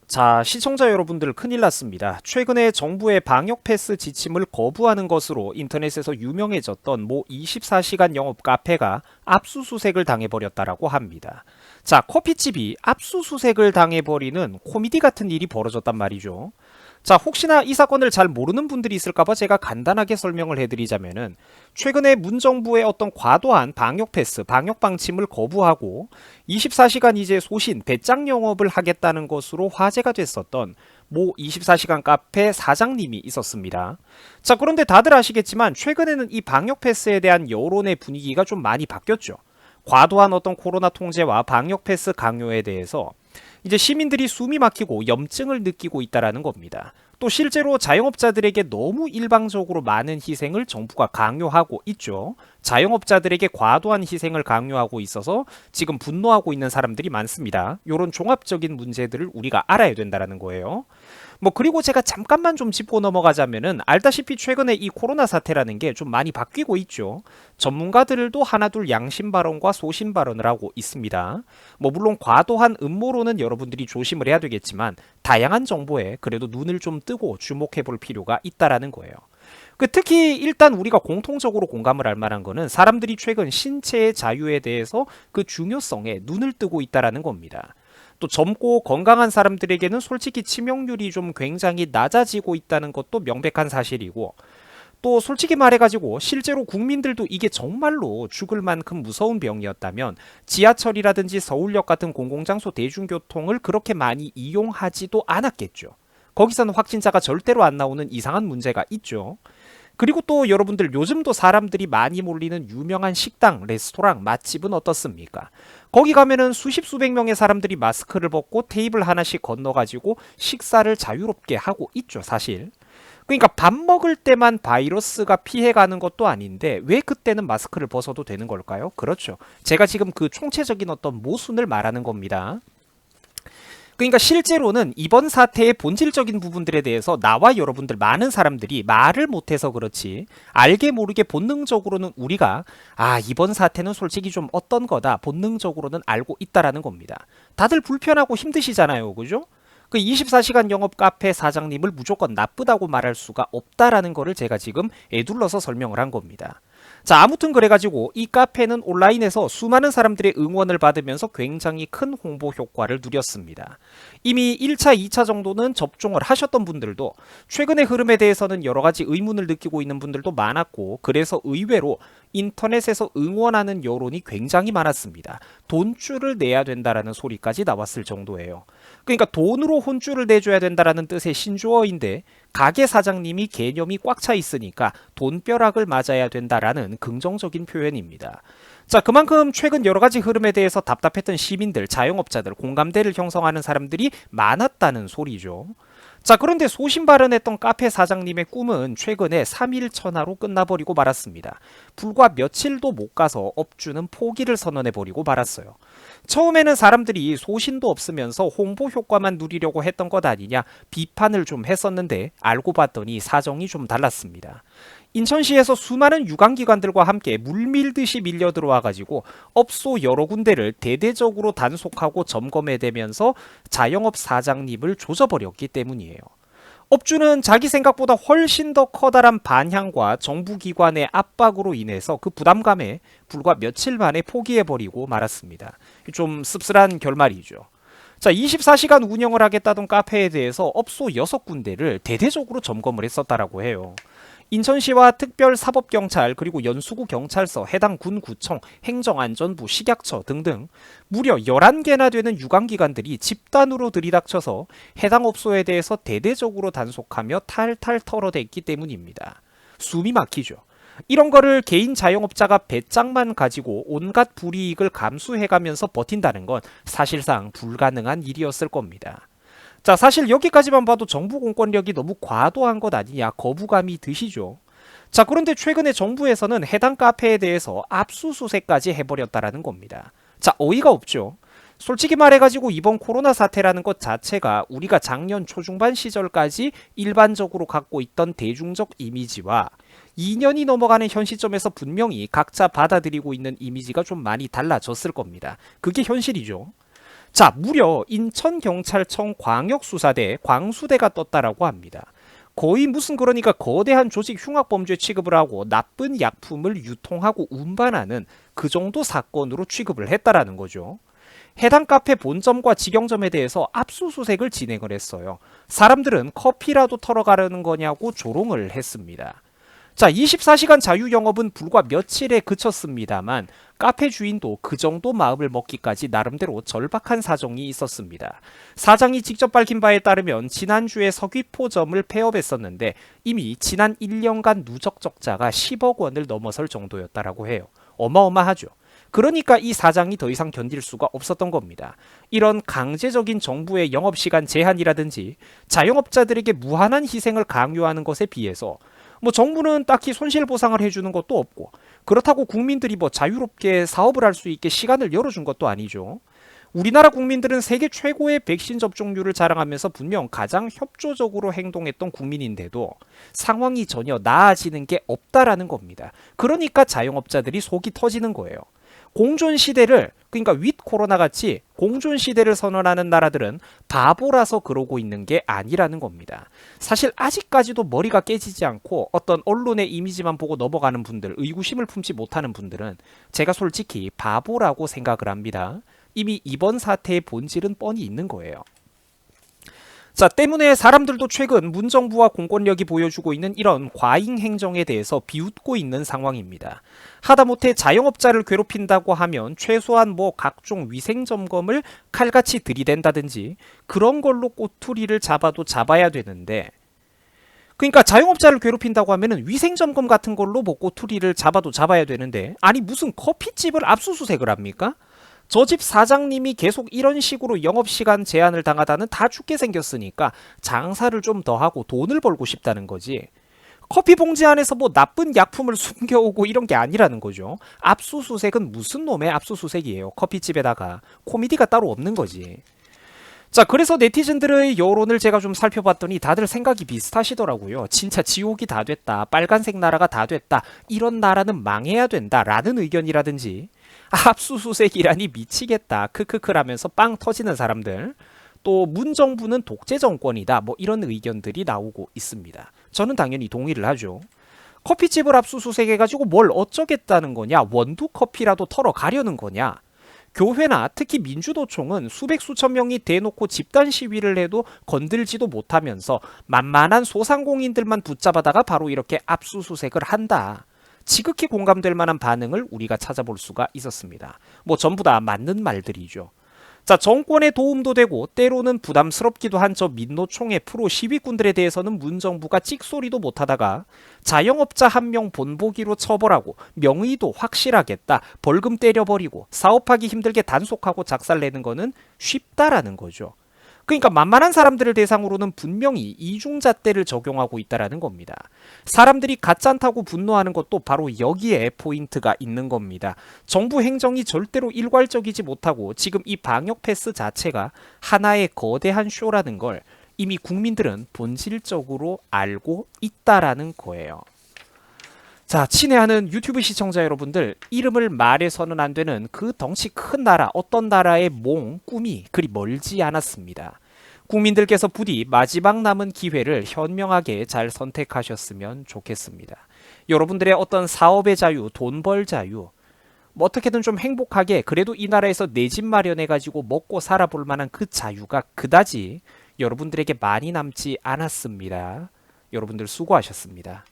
자, 시청자 여러분들 큰일 났습니다. 최근에 정부의 방역 패스 지침을 거부하는 것으로 인터넷에서 유명해졌던 모 24시간 영업 카페가 압수수색을 당해버렸다라고 합니다. 자, 커피집이 압수수색을 당해버리는 코미디 같은 일이 벌어졌단 말이죠. 자, 혹시나 이 사건을 잘 모르는 분들이 있을까봐 제가 간단하게 설명을 해드리자면은 최근에 문정부의 어떤 과도한 방역 패스, 방역 방침을 거부하고 24시간 이제 소신, 배짱 영업을 하겠다는 것으로 화제가 됐었던 모 24시간 카페 사장님이 있었습니다. 자, 그런데 다들 아시겠지만 최근에는 이 방역 패스에 대한 여론의 분위기가 좀 많이 바뀌었죠. 과도한 어떤 코로나 통제와 방역 패스 강요에 대해서 이제 시민들이 숨이 막히고 염증을 느끼고 있다라는 겁니다. 또 실제로 자영업자들에게 너무 일방적으로 많은 희생을 정부가 강요하고 있죠. 자영업자들에게 과도한 희생을 강요하고 있어서 지금 분노하고 있는 사람들이 많습니다. 이런 종합적인 문제들을 우리가 알아야 된다는 거예요. 그리고 제가 잠깐만 좀 짚고 넘어가자면은 알다시피 최근에 이 코로나 사태라는 게 좀 많이 바뀌고 있죠. 전문가들도 하나둘 양심 발언과 소신 발언을 하고 있습니다. 물론 과도한 음모론은 여러분들이 조심을 해야 되겠지만 다양한 정보에 그래도 눈을 좀 뜨고 주목해 볼 필요가 있다라는 거예요. 특히 일단 우리가 공통적으로 공감을 할 만한 거는 사람들이 최근 신체의 자유에 대해서 그 중요성에 눈을 뜨고 있다라는 겁니다. 또 젊고 건강한 사람들에게는 솔직히 치명률이 좀 굉장히 낮아지고 있다는 것도 명백한 사실이고, 또 솔직히 말해가지고 실제로 국민들도 이게 정말로 죽을 만큼 무서운 병이었다면 지하철이라든지 서울역 같은 공공장소 대중교통을 그렇게 많이 이용하지도 않았겠죠. 거기서는 확진자가 절대로 안 나오는 이상한 문제가 있죠. 그리고 또 여러분들 요즘도 사람들이 많이 몰리는 유명한 식당, 레스토랑, 맛집은 어떻습니까? 거기 가면은 수십 수백 명의 사람들이 마스크를 벗고 테이블 하나씩 건너가지고 식사를 자유롭게 하고 있죠, 사실. 그러니까 밥 먹을 때만 바이러스가 피해가는 것도 아닌데 왜 그때는 마스크를 벗어도 되는 걸까요? 그렇죠. 제가 지금 그 총체적인 어떤 모순을 말하는 겁니다. 그러니까 실제로는 이번 사태의 본질적인 부분들에 대해서 나와 여러분들 많은 사람들이 말을 못해서 그렇지 알게 모르게 본능적으로는 우리가 이번 사태는 솔직히 좀 어떤 거다 본능적으로는 알고 있다라는 겁니다. 다들 불편하고 힘드시잖아요. 그죠? 그 24시간 영업 카페 사장님을 무조건 나쁘다고 말할 수가 없다라는 거를 제가 지금 애둘러서 설명을 한 겁니다. 자, 아무튼 그래가지고 이 카페는 온라인에서 수많은 사람들의 응원을 받으면서 굉장히 큰 홍보 효과를 누렸습니다. 이미 1차, 2차 정도는 접종을 하셨던 분들도 최근의 흐름에 대해서는 여러 가지 의문을 느끼고 있는 분들도 많았고, 그래서 의외로 인터넷에서 응원하는 여론이 굉장히 많았습니다. 돈줄을 내야 된다라는 소리까지 나왔을 정도예요. 그러니까 돈으로 혼줄을 내줘야 된다라는 뜻의 신조어인데 가게 사장님이 개념이 꽉 차 있으니까 돈벼락을 맞아야 된다라는 긍정적인 표현입니다. 자, 그만큼 최근 여러 가지 흐름에 대해서 답답했던 시민들, 자영업자들, 공감대를 형성하는 사람들이 많았다는 소리죠. 자, 그런데 소신 발언했던 카페 사장님의 꿈은 최근에 3일 천하로 끝나버리고 말았습니다. 불과 며칠도 못 가서 업주는 포기를 선언해버리고 말았어요. 처음에는 사람들이 소신도 없으면서 홍보 효과만 누리려고 했던 것 아니냐 비판을 좀 했었는데 알고 봤더니 사정이 좀 달랐습니다. 인천시에서 수많은 유관기관들과 함께 물밀듯이 밀려 들어와가지고 업소 여러 군데를 대대적으로 단속하고 점검해대면서 자영업 사장님을 조져버렸기 때문이에요. 업주는 자기 생각보다 훨씬 더 커다란 반향과 정부기관의 압박으로 인해서 그 부담감에 불과 며칠 만에 포기해버리고 말았습니다. 좀 씁쓸한 결말이죠. 자, 24시간 운영을 하겠다던 카페에 대해서 업소 6군데를 대대적으로 점검을 했었다라고 해요. 인천시와 특별사법경찰 그리고 연수구 경찰서, 해당 군구청, 행정안전부, 식약처 등등 무려 11개나 되는 유관기관들이 집단으로 들이닥쳐서 해당 업소에 대해서 대대적으로 단속하며 탈탈 털어댔기 때문입니다. 숨이 막히죠. 이런 거를 개인 자영업자가 배짱만 가지고 온갖 불이익을 감수해가면서 버틴다는 건 사실상 불가능한 일이었을 겁니다. 자, 사실 여기까지만 봐도 정부 공권력이 너무 과도한 것 아니냐 거부감이 드시죠. 자, 그런데 최근에 정부에서는 해당 카페에 대해서 압수수색까지 해버렸다라는 겁니다. 자, 어이가 없죠. 솔직히 말해가지고 이번 코로나 사태라는 것 자체가 우리가 작년 초중반 시절까지 일반적으로 갖고 있던 대중적 이미지와 2년이 넘어가는 현 시점에서 분명히 각자 받아들이고 있는 이미지가 좀 많이 달라졌을 겁니다. 그게 현실이죠. 자, 무려 인천경찰청 광역수사대 광수대가 떴다라고 합니다. 거의 무슨 그러니까 거대한 조직 흉악범죄 취급을 하고 나쁜 약품을 유통하고 운반하는 그 정도 사건으로 취급을 했다라는 거죠. 해당 카페 본점과 직영점에 대해서 압수수색을 진행을 했어요. 사람들은 커피라도 털어가려는 거냐고 조롱을 했습니다. 자, 24시간 자유영업은 불과 며칠에 그쳤습니다만 카페 주인도 그 정도 마음을 먹기까지 나름대로 절박한 사정이 있었습니다. 사장이 직접 밝힌 바에 따르면 지난주에 서귀포점을 폐업했었는데 이미 지난 1년간 누적 적자가 10억 원을 넘어설 정도였다라고 해요. 어마어마하죠. 그러니까 이 사장이 더 이상 견딜 수가 없었던 겁니다. 이런 강제적인 정부의 영업시간 제한이라든지 자영업자들에게 무한한 희생을 강요하는 것에 비해서 정부는 딱히 손실보상을 해주는 것도 없고 그렇다고 국민들이 자유롭게 사업을 할 수 있게 시간을 열어준 것도 아니죠. 우리나라 국민들은 세계 최고의 백신 접종률을 자랑하면서 분명 가장 협조적으로 행동했던 국민인데도 상황이 전혀 나아지는 게 없다라는 겁니다. 그러니까 자영업자들이 속이 터지는 거예요. 공존 시대를 그러니까 윗 코로나 같이 공존 시대를 선언하는 나라들은 바보라서 그러고 있는 게 아니라는 겁니다. 사실 아직까지도 머리가 깨지지 않고 어떤 언론의 이미지만 보고 넘어가는 분들, 의구심을 품지 못하는 분들은 제가 솔직히 바보라고 생각을 합니다. 이미 이번 사태의 본질은 뻔히 있는 거예요. 자, 때문에 사람들도 최근 문정부와 공권력이 보여주고 있는 이런 과잉 행정에 대해서 비웃고 있는 상황입니다. 하다못해 자영업자를 괴롭힌다고 하면 최소한 각종 위생 점검을 칼같이 들이댄다든지 그런 걸로 꼬투리를 잡아도 잡아야 되는데 그러니까 자영업자를 괴롭힌다고 하면은 위생점검 같은 걸로 꼬투리를 잡아도 잡아야 되는데 아니 무슨 커피집을 압수수색을 합니까? 저 집 사장님이 계속 이런 식으로 영업시간 제한을 당하다는 다 죽게 생겼으니까 장사를 좀 더 하고 돈을 벌고 싶다는 거지. 커피 봉지 안에서 나쁜 약품을 숨겨오고 이런 게 아니라는 거죠. 압수수색은 무슨 놈의 압수수색이에요. 커피집에다가 코미디가 따로 없는 거지. 자, 그래서 네티즌들의 여론을 제가 좀 살펴봤더니 다들 생각이 비슷하시더라고요. 진짜 지옥이 다 됐다. 빨간색 나라가 다 됐다. 이런 나라는 망해야 된다. 라는 의견이라든지 압수수색이라니 미치겠다. 크크크라면서 빵 터지는 사람들. 또 문정부는 독재 정권이다. 이런 의견들이 나오고 있습니다. 저는 당연히 동의를 하죠. 커피집을 압수수색해가지고 뭘 어쩌겠다는 거냐. 원두커피라도 털어가려는 거냐. 교회나 특히 민주노총은 수백 수천 명이 대놓고 집단 시위를 해도 건들지도 못하면서 만만한 소상공인들만 붙잡아다가 바로 이렇게 압수수색을 한다. 지극히 공감될 만한 반응을 우리가 찾아볼 수가 있었습니다. 전부 다 맞는 말들이죠. 자, 정권에 도움도 되고 때로는 부담스럽기도 한 저 민노총의 프로 시위꾼들에 대해서는 문정부가 찍소리도 못하다가 자영업자 한 명 본보기로 처벌하고 명의도 확실하겠다, 벌금 때려버리고 사업하기 힘들게 단속하고 작살내는 거는 쉽다라는 거죠. 그러니까 만만한 사람들을 대상으로는 분명히 이중잣대를 적용하고 있다라는 겁니다. 사람들이 가짠다고 분노하는 것도 바로 여기에 포인트가 있는 겁니다. 정부 행정이 절대로 일괄적이지 못하고 지금 이 방역 패스 자체가 하나의 거대한 쇼라는 걸 이미 국민들은 본질적으로 알고 있다라는 거예요. 자, 친애하는 유튜브 시청자 여러분들, 이름을 말해서는 안 되는 그 덩치 큰 나라, 어떤 나라의 꿈이 그리 멀지 않았습니다. 국민들께서 부디 마지막 남은 기회를 현명하게 잘 선택하셨으면 좋겠습니다. 여러분들의 어떤 사업의 자유, 돈 벌 자유, 어떻게든 좀 행복하게 그래도 이 나라에서 내 집 마련해가지고 먹고 살아볼 만한 그 자유가 그다지 여러분들에게 많이 남지 않았습니다. 여러분들 수고하셨습니다.